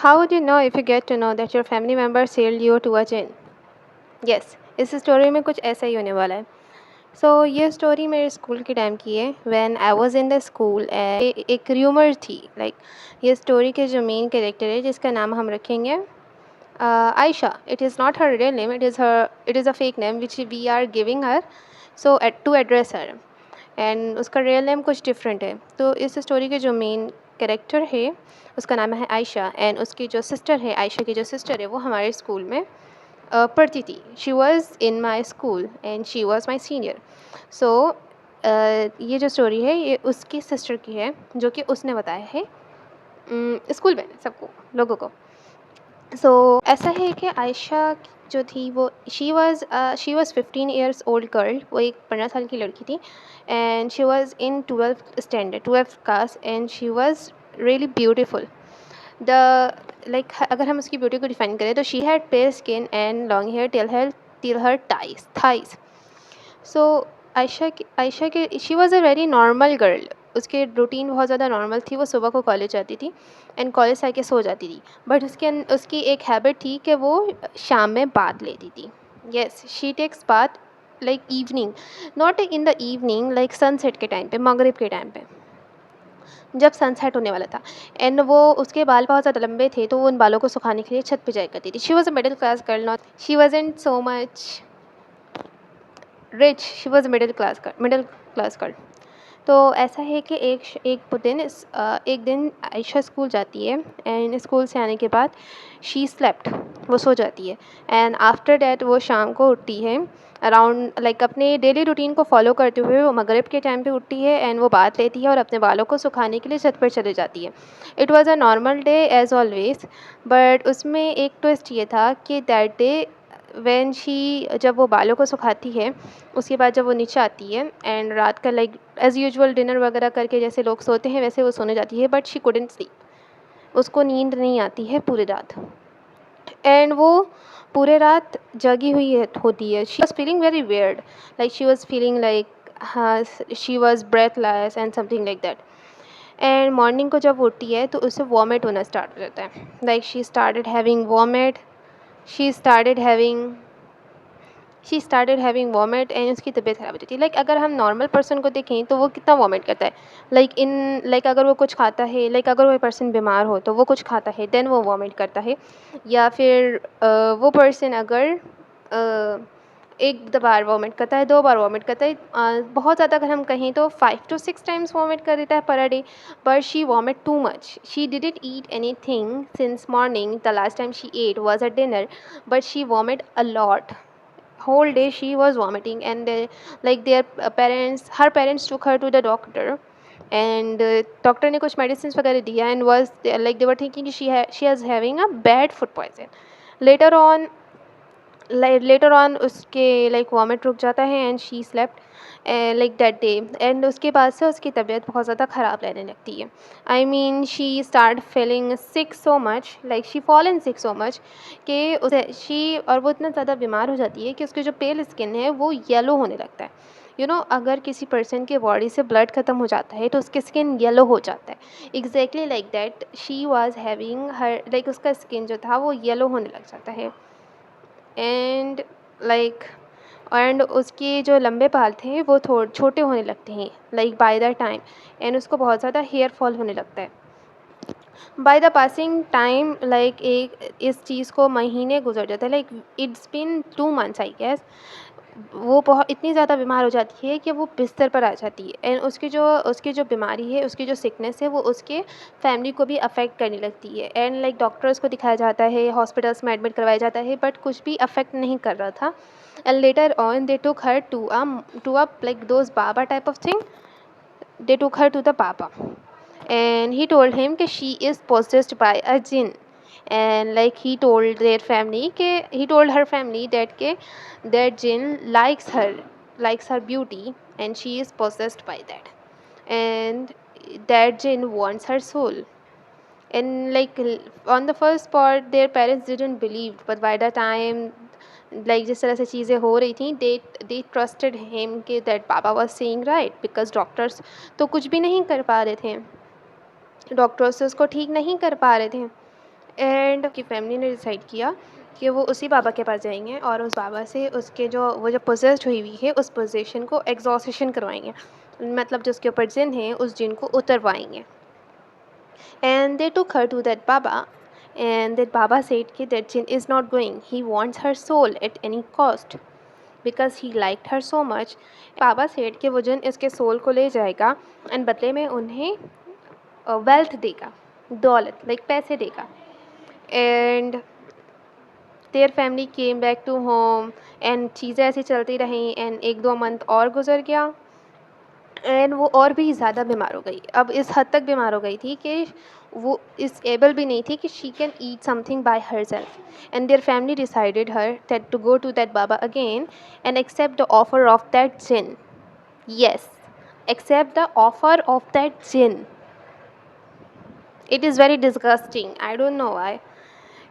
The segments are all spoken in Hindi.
How would you know if you get to know that your family member sold you to a jinn? Yes, इस स्टोरी में कुछ ऐसा ही होने वाला है. ये स्टोरी मेरे स्कूल के टाइम की है. When I was in the school, एक र्यूमर थी. ये स्टोरी के जो मेन कैरेक्टर है जिसका नाम हम रखेंगे Ayesha. It is not her real name, it is a fake name which we are giving her to address her. And उसका रियल नेम कुछ डिफरेंट है. तो इस स्टोरी के जो मेन कैरेक्टर है उसका नाम है आयशा. एंड उसकी जो सिस्टर है, आयशा की जो सिस्टर है, वो हमारे स्कूल में पढ़ती थी. She was in my school and she was my senior. So ये जो स्टोरी है ये उसकी सिस्टर की है जो कि उसने बताया है स्कूल में सबको लोगों को. ऐसा है कि आयशा जो थी वो she was 15 years old girl. वो एक 15 साल की लड़की थी. And she was in 12th class and she was really beautiful. The अगर हम उसकी ब्यूटी को डिफाइन करें तो she had fair skin and long hair till her thighs. So Ayesha के she was a very normal girl. उसके रूटीन बहुत ज़्यादा नॉर्मल थी. वो सुबह को कॉलेज जाती थी एंड कॉलेज से आके सो जाती थी. बट उसकी एक हैबिट थी कि वो शाम में बाथ लेती थी. Yes, she takes bath like evening, not in the evening, like sunset के टाइम पे, मगरिब के टाइम पे, जब सनसेट होने वाला था. एंड वो उसके बाल बहुत ज़्यादा लंबे थे तो वो उन बालों को सुखाने के लिए छत पे जाया करती थी. She was a middle class girl, not she wasn't so much rich. She was middle class girl. तो ऐसा है कि एक दिन आयशा स्कूल जाती है. एंड स्कूल से आने के बाद शी स्लेप्ट, वो सो जाती है. एंड आफ्टर डैट वो शाम को उठती है अराउंड अपने डेली रूटीन को फॉलो करते हुए. वो मगरिब के टाइम पे उठती है एंड वो बात लेती है और अपने बालों को सुखाने के लिए छत पर चले जाती है. It was a normal day as always. But उसमें एक ट्विस्ट ये था कि दैट डे जब वो बालों को सुखाती है, उसके बाद जब वो नीचे आती है एंड रात का एज़ यूजुअल डिनर वगैरह करके जैसे लोग सोते हैं वैसे वो सोने जाती है. But she couldn't sleep. उसको नींद नहीं आती है पूरी रात. एंड वो पूरे रात जगी हुई होती है. She was feeling very weird, she was feeling she was breathless and something like that. And morning को जब वो उठती है तो उससे वॉमिट होना स्टार्ट हो जाता है. She started having vomit and उसकी तबीयत ख़राब हो जाती है. अगर हम नॉर्मल पर्सन को देखें तो वो कितना वॉमिट करता है. अगर वो कुछ खाता है, अगर वो पर्सन बीमार हो तो वो कुछ खाता है देन वो वॉमिट करता है. या फिर वो पर्सन अगर एक बार वॉमिट करता है, 2 बार वॉमिट करता है, बहुत ज़्यादा अगर हम कहें तो 5 to 6 times वॉमिट कर देता है per day. But she vomit too much. She didn't eat anything since morning. The last time she ate was a dinner. But she vomit a lot. Whole day she was vomiting. And her parents took her to the doctor. And doctor ने कुछ medicines वगैरह दिया and was they were thinking she is having a bad food poison. later on later on उसके वॉमिट रुक जाता है and she slept that day. And उसके बाद से उसकी तबीयत बहुत ज़्यादा ख़राब रहने लगती है. I mean she start feeling sick so much, she fallen sick so much कि उसे शी और वो इतना ज़्यादा बीमार हो जाती है कि उसकी जो पेल स्किन है वो येलो होने लगता है. अगर किसी पर्सन के बॉडी से ब्लड ख़त्म हो जाता है तो उसकी स्किन येलो हो जाता है. Exactly like that she was having her उसका स्किन जो था वो येलो होने लग जाता है. एंड लाइक एंड उसके जो लंबे बाल थे वो थोड़े छोटे होने लगते हैं बाय द टाइम. एंड उसको बहुत ज़्यादा हेयर फॉल होने लगता है. बाय द पासिंग टाइम एक इस चीज़ को महीने गुजर जाता है. It's been 2 months I guess. वो बहुत इतनी ज़्यादा बीमार हो जाती है कि वो बिस्तर पर आ जाती है. एंड उसकी जो बीमारी है, उसकी जो सिकनेस है वो उसके फैमिली को भी अफेक्ट करने लगती है. एंड डॉक्टर्स को दिखाया जाता है, हॉस्पिटल्स में एडमिट करवाया जाता है, बट कुछ भी अफेक्ट नहीं कर रहा था. And later on they took her to a those बाबा type of thing. They took her to the Baba, and he told him that she is possessed by a jinn. And he told her family that jinn likes her beauty, and she is possessed by that, and that jinn wants her soul. And on the first part their parents didn't believe, but by the time जिस तरह से चीज़ें हो रही थी they trusted him कि that Baba was saying right, because doctors तो कुछ भी नहीं कर पा रहे थे. डॉक्टर्स उसको ठीक नहीं कर पा रहे थे. एंड की फैमिली ने डिसाइड किया कि वो उसी बाबा के पास जाएंगे और उस बाबा से उसके जो पोजेस्ड हुई हुई है उस पोजेशन को एग्जॉसिशन करवाएंगे, मतलब जो उसके ऊपर जिन है उस जिन को उतरवाएंगे. And they took her to that Baba, and that Baba said कि that jinn is not going. He wants her soul at any cost because he liked her so much. बाबा सेठ कि वो जिन इसके सोल को ले जाएगा एंड बदले में उन्हें वेल्थ देगा, दौलत लाइक पैसे देगा. And their family came back to home and चीज़ें ऐसी चलती रहीं एंड 1-2 मंथ और गुजर गया एंड वो और भी ज़्यादा बीमार हो गई. अब इस हद तक बीमार हो गई थी कि वो इस एबल भी नहीं थी कि she can eat something by herself. And their family decided her that to go to that baba again and accept the offer of that जिन. Yes, accept the offer of that jinn. It is very disgusting. I don't know why.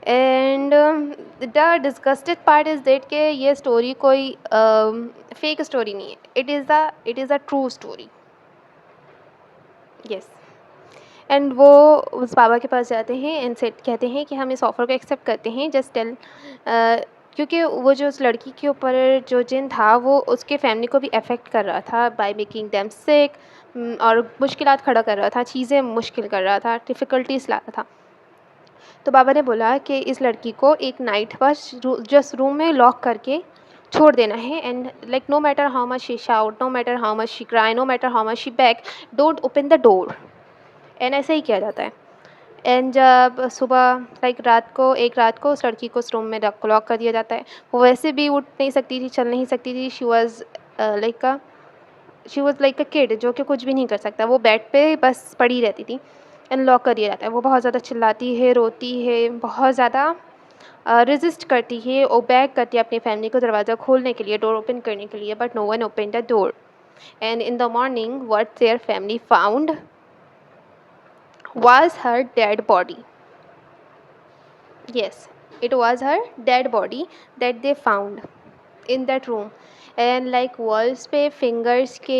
And the disgusted part is that कि ये स्टोरी कोई फेक स्टोरी नहीं है. It is a true story. Yes. And वो उस बाबा के पास जाते हैं एंड सेट कहते हैं कि हम इस ऑफ़र को एक्सेप्ट करते हैं, जस्ट टेल क्योंकि वो जो उस लड़की के ऊपर जो जिन था वो उसके फैमिली को भी अफेक्ट कर रहा था बाय मेकिंग देम सिक, और मुश्किलात खड़ा कर रहा था, चीज़ें मुश्किल कर रहा था, डिफ़िकल्टीज ला रहा था. तो बाबा ने बोला कि इस लड़की को एक नाइट बस जस्ट रूम में लॉक करके छोड़ देना है and like no matter how much she shout, no matter how much she cry, no matter how much she back, don't open the door. And ऐसे ही किया जाता है. एंड जब सुबह लाइक एक रात को उस लड़की को उस रूम में लॉक कर दिया जाता है. वो वैसे भी उठ नहीं सकती थी, चल नहीं सकती थी. She was like a kid जो कि कुछ भी नहीं कर सकता. वो बेड पे बस पड़ी रहती थी एंड लॉक कर दिया जाता है. वो बहुत ज़्यादा चिल्लाती है, रोती है, बहुत ज़्यादा रेजिस्ट करती है और बैक करती है अपनी फैमिली को दरवाज़ा खोलने के लिए, डोर ओपन करने के लिए, but no one open the door. And in the morning what their family found was her dead body. Yes, it was her dead body that they found in that room. And like walls पे फिंगर्स के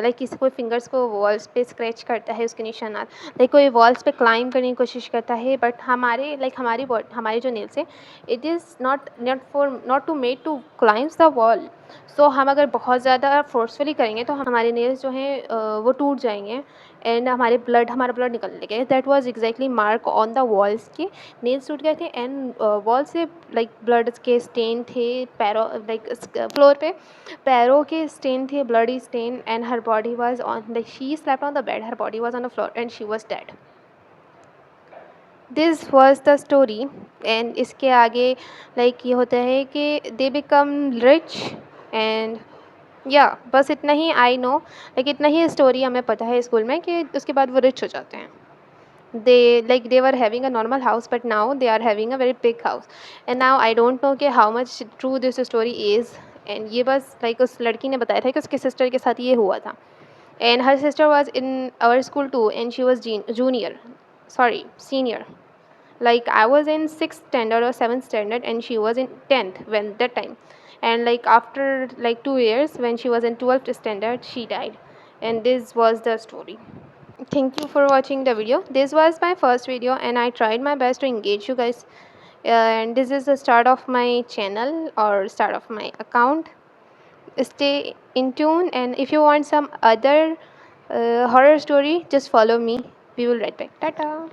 लाइक किसी कोई फिंगर्स को वॉल्स पे स्क्रैच करता है उसके निशानात, लाइक कोई वॉल्स पे क्लाइंब करने की कोशिश करता है, बट हमारी जो नेल्स है it is not to made to climbs the wall. So हम अगर बहुत ज़्यादा फोर्सफुली करेंगे तो हमारे नेल्स जो हैं वो टूट जाएंगे एंड हमारा ब्लड निकलने लगे. That was exactly mark on the walls के. नेल्स टूट गए थे एंड वॉल से लाइक ब्लड के स्टेन थे, पैरों लाइक फ्लोर पे पैरों के स्टेन थे, bloody stain. And her body was on like she slept on the bed, her body was on the floor and she was dead. This was the story. And इसके आगे लाइक ये होता है कि दे बिकम रिच एंड या बस इतना ही आई नो, लाइक इतना ही स्टोरी हमें पता है स्कूल में कि उसके बाद वो रिच हो जाते हैं. they were having a normal house but now they are having a very big house. And now I don't know कि how much true this story is. and ये बस लाइक उस लड़की ने बताया था कि उसके सिस्टर के साथ ये हुआ था. and her sister was in our school too and she was senior. Like I was in 6th standard or 7th standard and she was in 10th when that time. And like after like 2 years when she was in 12th standard she died. And this was the story. Thank you for watching the video. This was my first video and I tried my best to engage you guys. And this is the start of my channel or start of my account. Stay in tune, and if you want some other horror story, just follow me. We will right back. Tata.